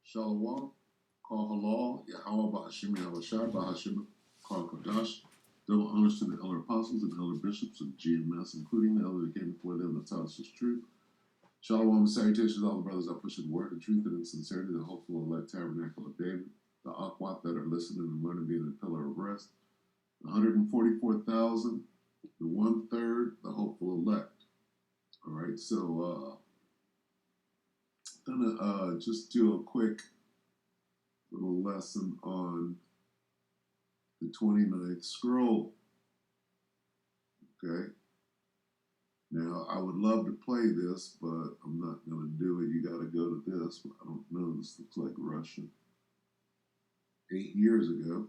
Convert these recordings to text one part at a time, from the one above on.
Shalom, call Halal, Yahweh Ba'ashim Yahweh Shai Ba'ashim, call Kodash, double honors to the elder apostles and elder bishops of GMS, including the elder that came before them that taught us his truth. Shalom and salutations to all the brothers that push the word of truth and in sincerity, the hopeful elect tabernacle of David, the Akwat that are listening and learning being the pillar of rest, the 144,000, the 1/3, the hopeful elect. All right, so I'm gonna just do a quick little lesson on the 29th scroll. Okay. Now, I would love to play this, but I'm not going to do it. You got to go to this. I don't know. This looks like Russian. 8 years ago.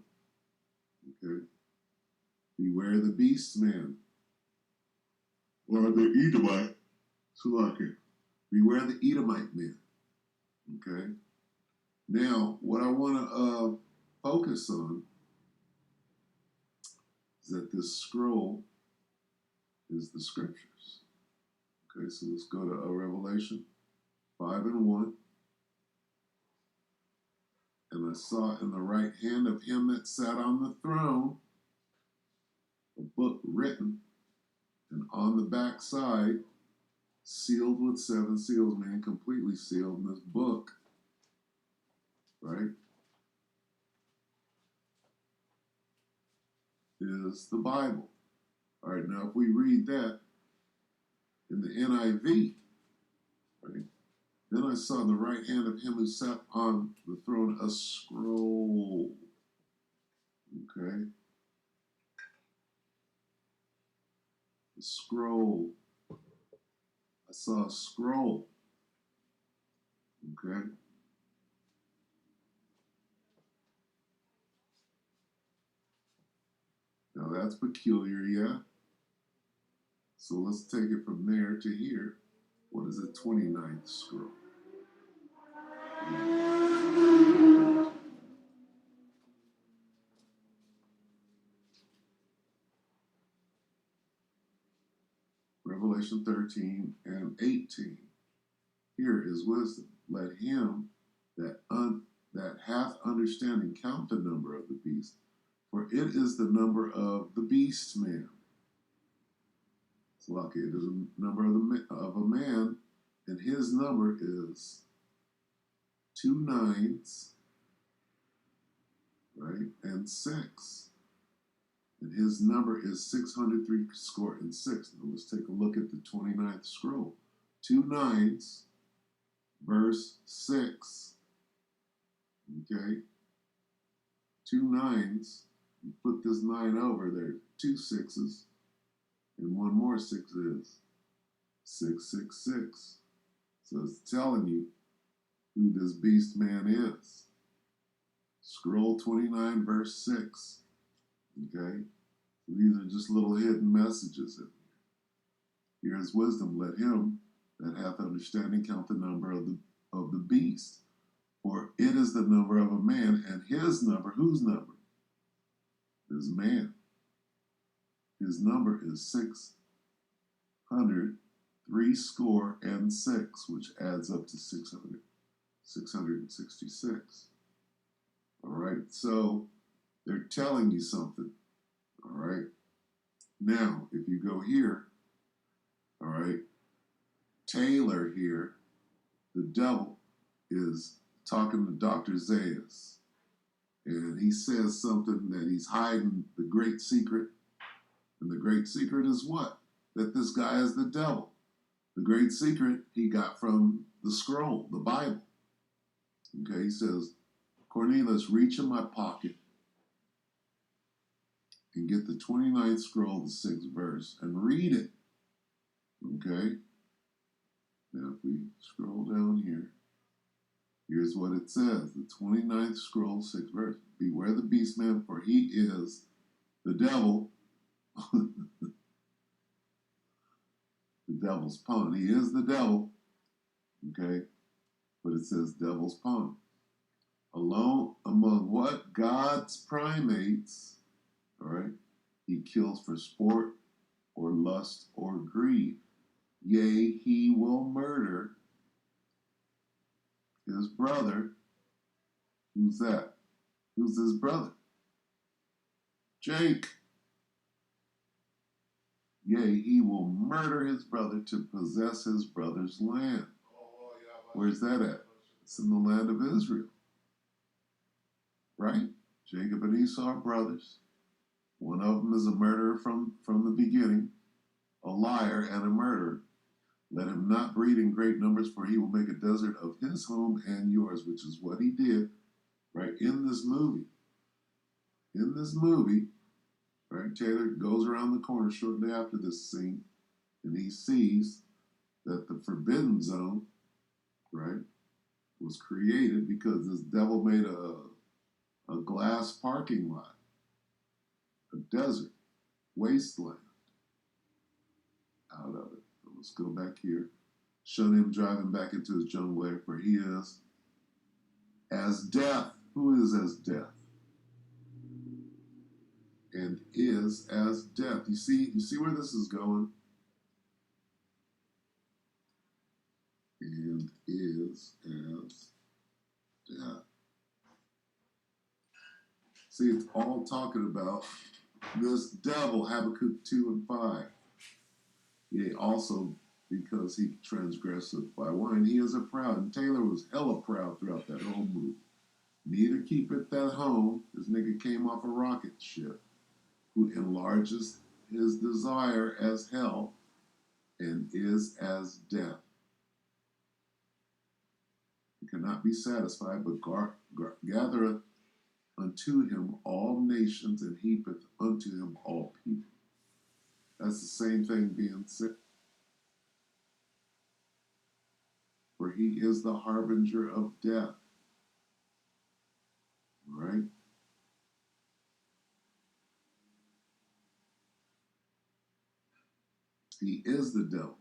Okay. Beware the beast man. Or the Edomite. Sulaki. Beware the Edomite man. Okay. Now, what I want to focus on is that this scroll is the scriptures. Okay, so let's go to Revelation 5:1. And I saw in the right hand of him that sat on the throne a book written, and on the back side, sealed with 7 seals, meaning completely sealed in this book, right, is the Bible. All right, now if we read that in the NIV, right, then I saw in the right hand of him who sat on the throne a scroll. Okay? A scroll. I saw a scroll. Okay? Now that's peculiar, yeah? So let's take it from there to here. What is the 29th scroll? Revelation 13 and 18. Here is wisdom. Let him that hath understanding count the number of the beast, for it is the number of the beast man. It's lucky. It is a number of a man, and his number is 2 nines, right, and 6. And his number is 603 score and 6. Now let's take a look at the 29th scroll. 2 nines, verse 6. Okay? 2 nines. You put this 9 over there. 2 6s. And 1 more 6 is 666. So it's telling you who this beast man is. Scroll 29, verse 6. Okay? So these are just little hidden messages in here. Here is wisdom. Let him that hath understanding count the number of the beast. For it is the number of a man, and his number, whose number? Is man. His number is 603 score and 6, which adds up to 666. All right, so they're telling you something. All right. Now, if you go here, all right, Taylor here, the devil, is talking to Dr. Zayas. And he says something that he's hiding the great secret. And the great secret is what? That this guy is the devil. The great secret he got from the scroll, the Bible. Okay, he says, Cornelius, reach in my pocket and get the 29th scroll, the 6th verse, and read it. Okay? Now, if we scroll down here, here's what it says. The 29th scroll, 6th verse. Beware the beast man, for he is the devil. The devil's pawn. He is the devil. Okay? But it says devil's pawn. Alone among what? God's primates. All right? He kills for sport or lust or greed. Yea, he will murder his brother Who's that? Who's his brother? Jake. Yea, he will murder his brother to possess his brother's land. Where's that at? It's in the land of Israel. Right? Jacob and Esau are brothers. One of them is a murderer from the beginning, a liar and a murderer. Let him not breed in great numbers, for he will make a desert of his home and yours, which is what he did, right, in this movie. In this movie, right, Taylor goes around the corner shortly after this scene, and he sees that the forbidden zone, right, was created because this devil made a glass parking lot, a desert, wasteland out of it. So let's go back here. Show him driving back into his jungle lair, for he is as death. Who is as death? And is as death. You see where this is going? And is as death. See, it's all talking about this devil, Habakkuk 2 and 5. Yea, also because he transgresseth by wine, he is a proud. And Taylor was hella proud throughout that whole movie. Neither keepeth that home. This nigga came off a rocket ship, who enlarges his desire as hell and is as death. He cannot be satisfied, but gathereth unto him all nations and heapeth unto him all people. That's the same thing being said. For he is the harbinger of death. Right? He is the devil.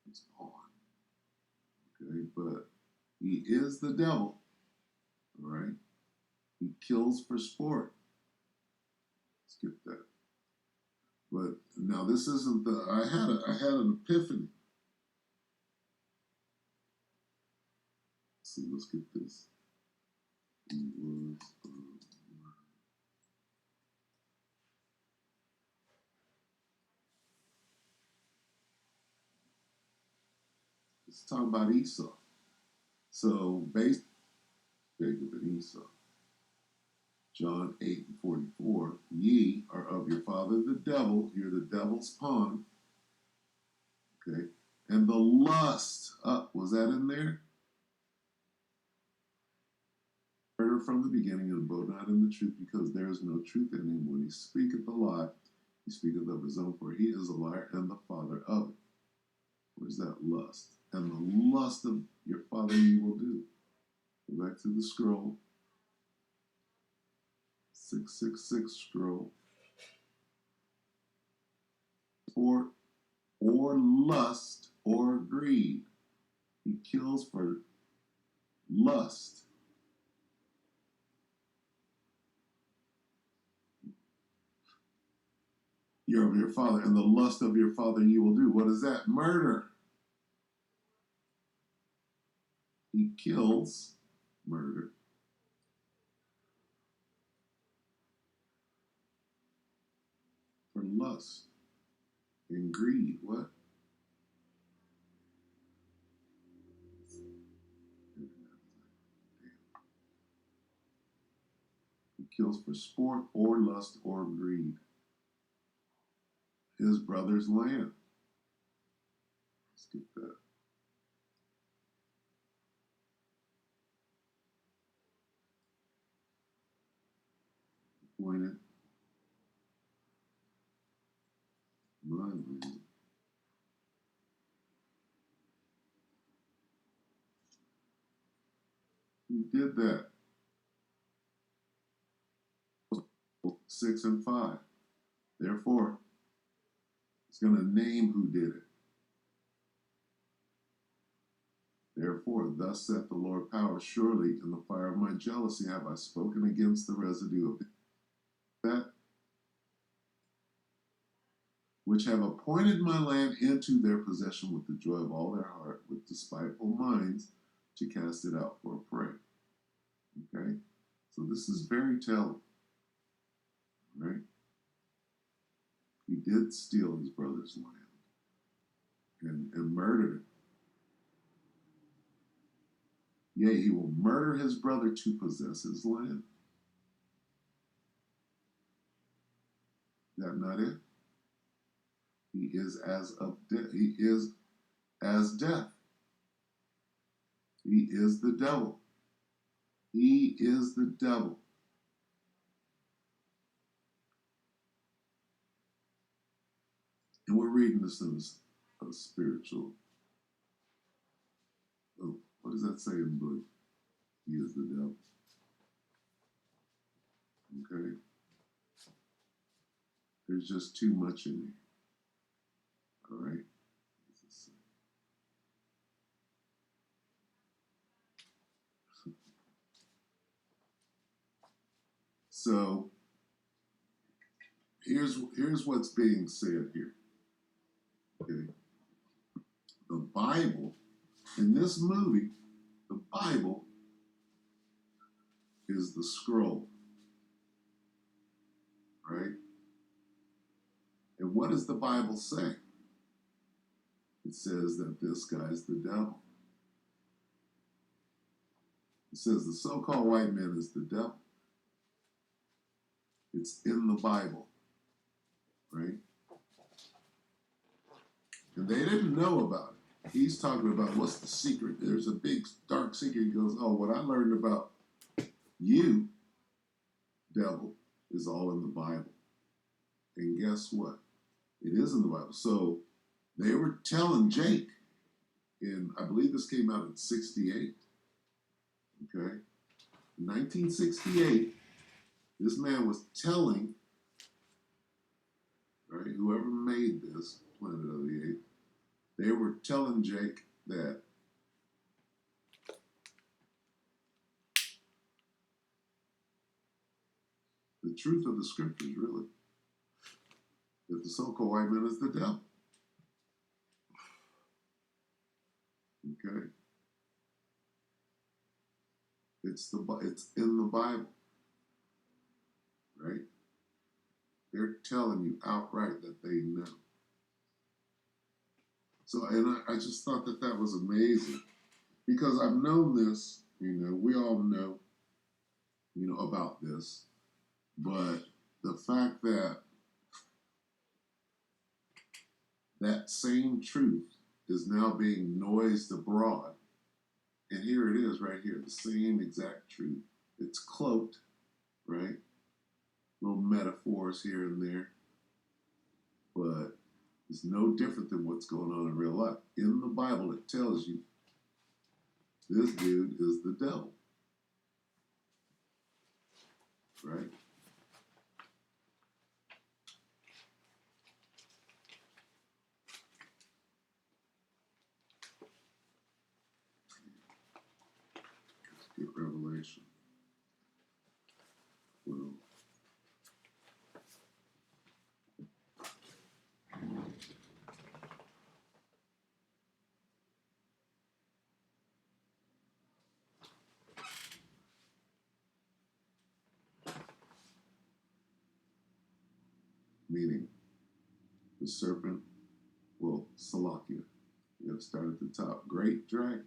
It's on. Okay, but he is the devil. Right? He kills for sport. Let's get that. But now this isn't the. I had an epiphany. Let's see, let's get this. He was. Let's talk about Esau. So based Jacob and Esau. John 8 and 44. Ye are of your father the devil. You're the devil's pawn. Okay. And the lust. Was that in there? Murder from the beginning, and abode not in the truth, because there is no truth in him. When he speaketh a lie, he speaketh of his own, for he is a liar and the father of it. Where's that lust? And the lust of your father you will do. Go back to the scroll. 666 scroll. Or lust or greed. He kills for lust. You're of your father, and the lust of your father you will do. What is that? Murder. He kills, murder, for lust and greed. What? He kills for sport or lust or greed. His brother's land. Let's get that. Appointed my land. Who did that? 6 and 5. Therefore, it's going to name who did it. Therefore, thus saith the Lord power, surely in the fire of my jealousy have I spoken against the residue of that which have appointed my land into their possession with the joy of all their heart, with despiteful minds, to cast it out for a prey. Okay? So this is very telling, right? He did steal his brother's land and murdered him. Yea, he will murder his brother to possess his land. Is that not it? He is as of death. He is as death. He is the devil. He is the devil. And we're reading this in a spiritual. Oh, what does that say in blue? He is the devil. Okay? There's just too much in there. All right? So here's what's being said here. Okay? The Bible, in this movie, the Bible is the scroll. Right? And what does the Bible say? It says that this guy's the devil. It says the so-called white man is the devil. It's in the Bible, right? And they didn't know about it. He's talking about what's the secret. There's a big dark secret. He goes, oh, what I learned about you, devil, is all in the Bible. And guess what? It is in the Bible. So they were telling Jake I believe this came out in 68. Okay? In 1968, this man was telling, right, whoever made this, Planet of the Apes, they were telling Jake that the truth of the scriptures, really, that the so-called white man is the devil. Okay? It's in the Bible, right? They're telling you outright that they know. So, and I just thought that was amazing because I've known this, we all know, about this, but the fact that that same truth is now being noised abroad, and here it is right here, the same exact truth. It's cloaked, right? Little metaphors here and there, but it's no different than what's going on in real life. In the Bible, it tells you this dude is the devil, right? Let's get Revelation. Well, meaning the serpent, Salakia. You got to start at the top. Great dragon.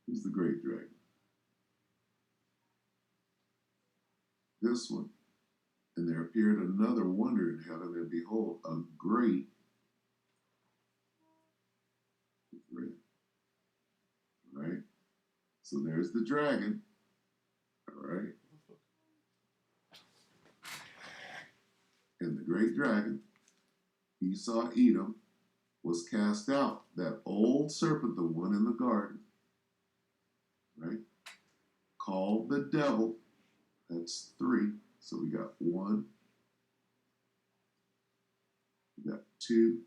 Who's the great dragon? This one. And there appeared another wonder in heaven, and behold, a great red. Right? So there's the dragon. All right? And the great dragon, Esau Edom, was cast out. That old serpent, the one in the garden, right? Called the devil. That's 3. So we got 1. We got 2,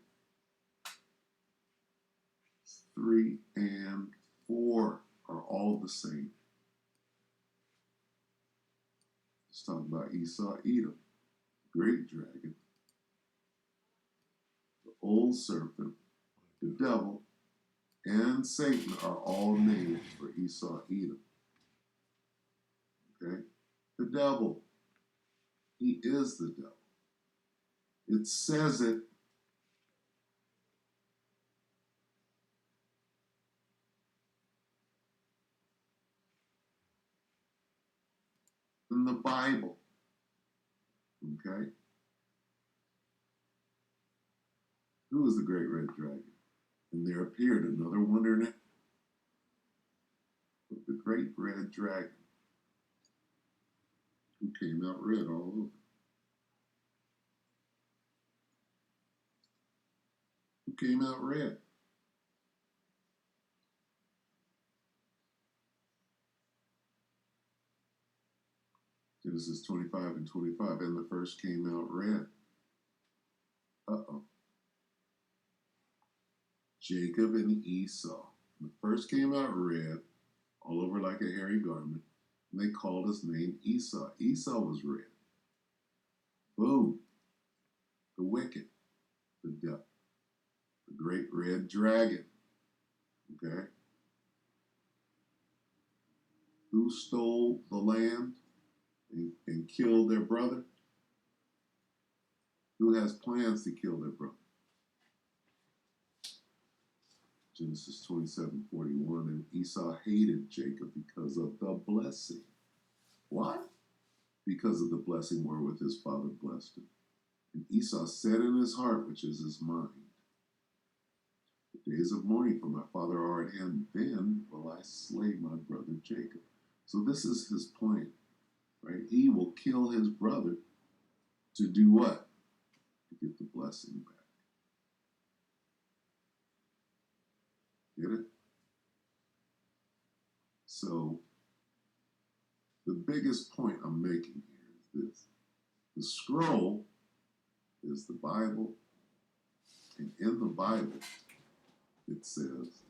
3, and 4 are all the same. Let's talk about Esau Edom, great dragon, the old serpent, the devil, and Satan are all names for Esau Edom. Okay? The devil. He is the devil. It says it in the Bible. Okay? Who is the great red dragon? And there appeared another wonder in it, but the great red dragon, who came out red all over. Who came out red? Genesis 25 and 25. And the first came out red. Uh-oh. Jacob and Esau. The first came out red, all over like a hairy garment, and they called his name Esau. Esau was red. Boom. The wicked, the devil, the great red dragon. Okay? Who stole the land and killed their brother? Who has plans to kill their brother? Genesis 27:41. And Esau hated Jacob because of the blessing. Why? Because of the blessing wherewith his father blessed him. And Esau said in his heart, which is his mind, the days of mourning for my father are at hand, then will I slay my brother Jacob. So this is his plan, right? He will kill his brother to do what? To get the blessing back. Get it? So the biggest point I'm making here is this. The scroll is the Bible, and in the Bible it says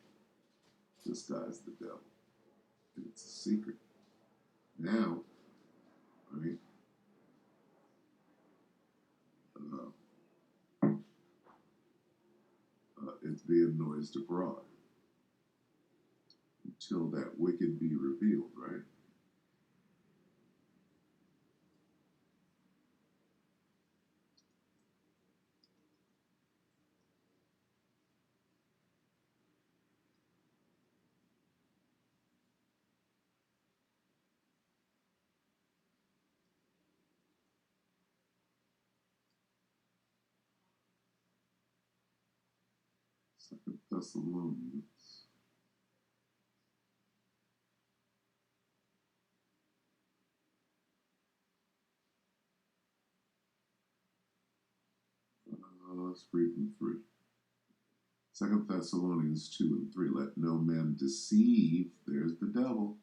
this guy's the devil. And it's a secret. Now, right? It's being noised abroad until that wicked be revealed, right? Second Thessalonians. Let's read from 3. Second Thessalonians 2 and 3. Let no man deceive, there's the devil,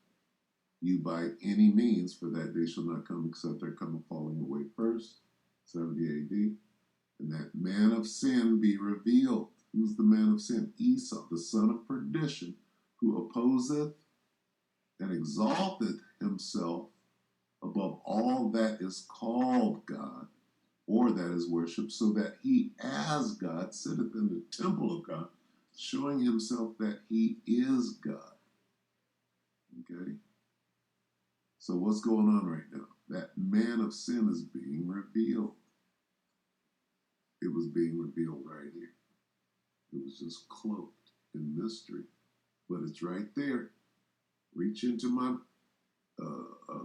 you by any means, for that day shall not come except there come a falling away first, 70 AD, and that man of sin be revealed. Who's the man of sin? Esau, the son of perdition, who opposeth and exalteth himself above all that is called God or that is worshipped, so that he as God sitteth in the temple of God, showing himself that he is God. Okay? So what's going on right now? That man of sin is being revealed. It was being revealed right here. It was just cloaked in mystery. But it's right there. Reach into my,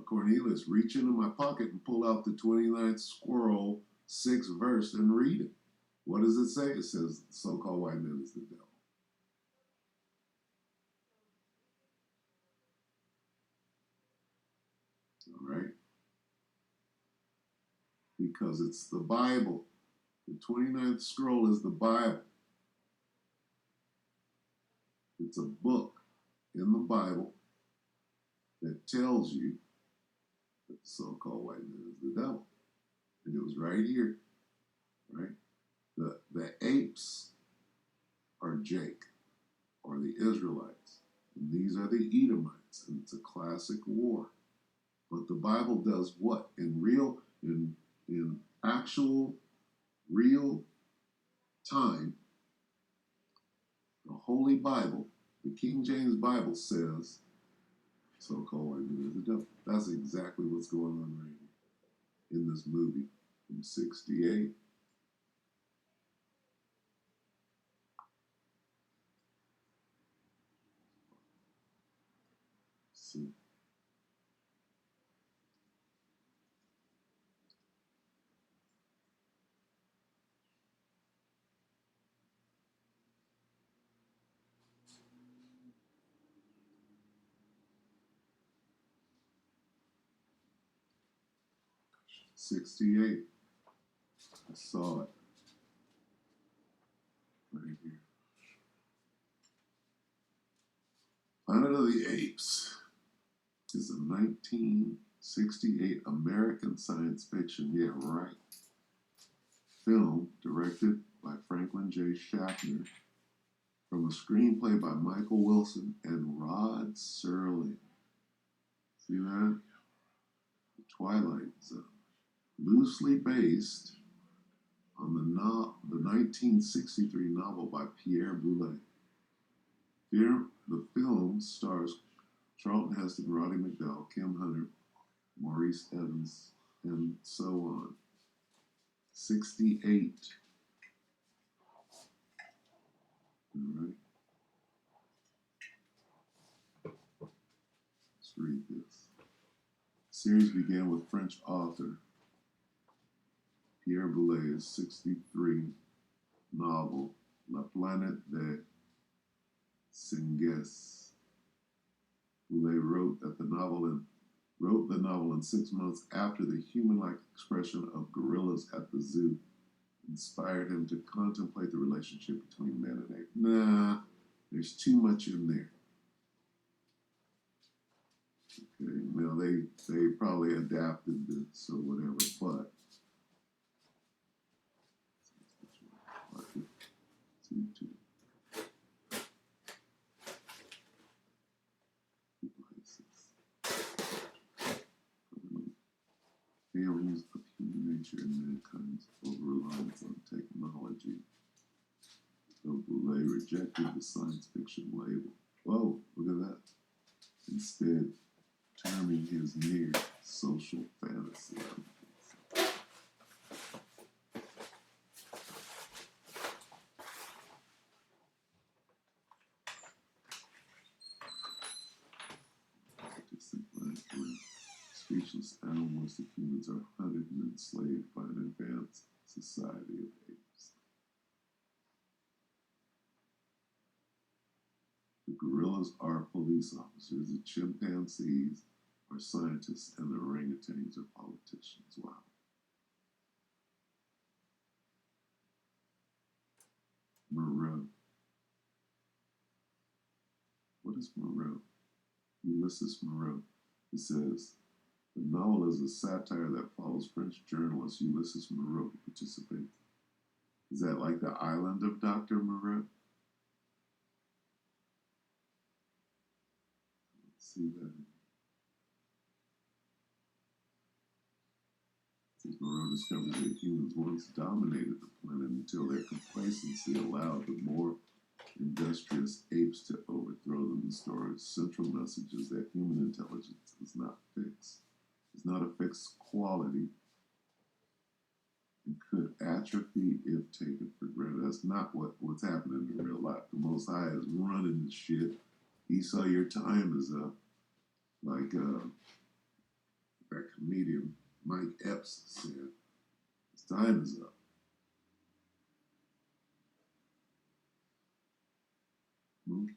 Cornelius, reach into my pocket and pull out the 29th scroll, 6th verse, and read it. What does it say? It says, the so-called white man is the devil. All right? Because it's the Bible. The 29th scroll is the Bible. It's a book in the Bible that tells you that the so-called white man is the devil. And it was right here, right? The apes are Jake, or the Israelites. And these are the Edomites. And it's a classic war. But the Bible does what? In actual, real time, the Holy Bible, the King James Bible says, So-called white men is the devil. That's exactly what's going on right here in this movie from '68. See. '68. I saw it right here. Planet of the Apes is a 1968 American science fiction, yeah, right, film directed by Franklin J. Schaffner from a screenplay by Michael Wilson and Rod Serling. See that? The Twilight Zone. Loosely based on the 1963 novel by Pierre Boulet. The film stars Charlton Heston, Roddy McDowall, Kim Hunter, Maurice Evans, and so on. 68. All right. Let's read this. The series began with French author Pierre Boulet's '63 novel La Planète des Singes. Boulet wrote the novel in 6 months after the human-like expression of gorillas at the zoo inspired him to contemplate the relationship between man and ape. Nah, there's too much in there. Okay, now they probably adapted this or whatever, but failings of human nature and mankind's over-reliance on technology. Though Boulet rejected the science fiction label. Whoa, look at that. Instead, terming his near social fantasy. Speechless animalistic humans are hunted and enslaved by an advanced society of apes. The gorillas are police officers, the chimpanzees are scientists, and the orangutans are politicians. Wow. Moreau. What is Moreau? Ulysses Moreau. He says, the novel is a satire that follows French journalist Ulysses Moreau, who participates. Is that like the island of Dr. Moreau? Let's see that. Since Moreau discovers that humans once dominated the planet until their complacency allowed the more industrious apes to overthrow them. The story's central message is that human intelligence is not fixed. It's not a fixed quality and could atrophy if taken for granted. That's not what's happening in real life. The Most High is running the shit. Esau, your time is up. Like that comedian Mike Epps said, his time is up. Monkey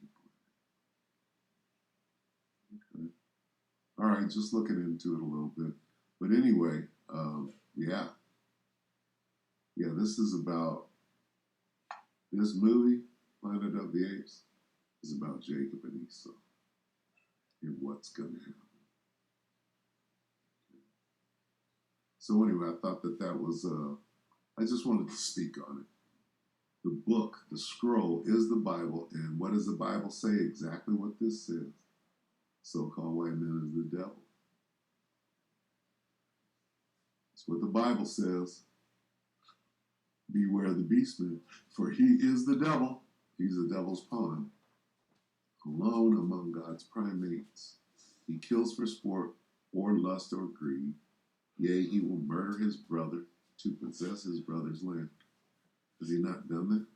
Planet. Okay. All right, just looking into it a little bit. But anyway, yeah. Yeah, this is about, this movie, Planet of the Apes, is about Jacob and Esau and what's going to happen. So anyway, I thought that was, I just wanted to speak on it. The book, the scroll, is the Bible, and what does the Bible say? Exactly what this says. So-called white man is the devil. That's what the Bible says. Beware the beastman, for he is the devil. He's the devil's pawn. Alone among God's primates, he kills for sport or lust or greed. Yea, he will murder his brother to possess his brother's land. Has he not done that?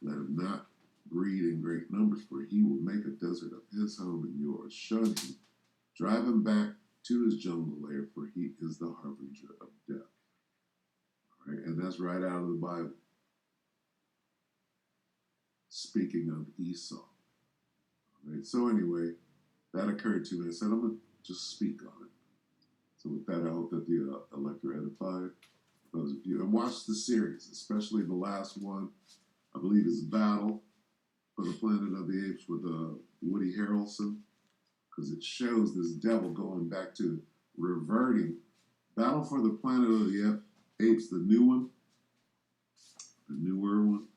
Let him not breed in great numbers, for he will make a desert of his home and yours. Shun him, drive him back to his jungle lair, for he is the harbinger of death. All right, and that's right out of the Bible. Speaking of Esau. All right, so anyway, that occurred to me. I said, I'm going to just speak on it. So with that, I hope that the elect are edified. Those of you, and watch the series, especially the last one, I believe is Battle for the Planet of the Apes with Woody Harrelson, because it shows this devil going back to reverting. Battle for the Planet of the Apes, the new one, the newer one,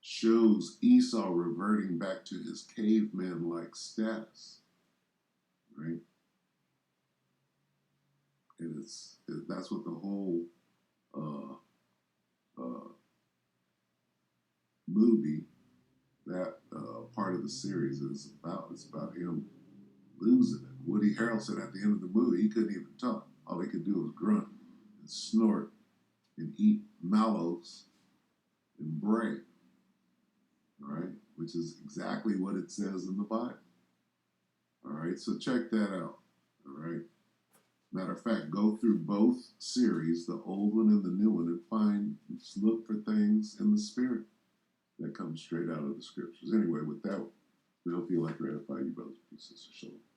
shows Esau reverting back to his caveman-like status, right? And that's what the whole movie, that part of the series is about. It's about him losing it. Woody Harrelson at the end of the movie, he couldn't even talk. All he could do was grunt and snort and eat mallows and bray. All right, which is exactly what it says in the Bible. All right, so check that out. All right. Matter of fact, go through both series, the old one and the new one, and look for things in the spirit that come straight out of the scriptures. Anyway, with that, we hope you like to edify you, brothers and sisters. Shalom.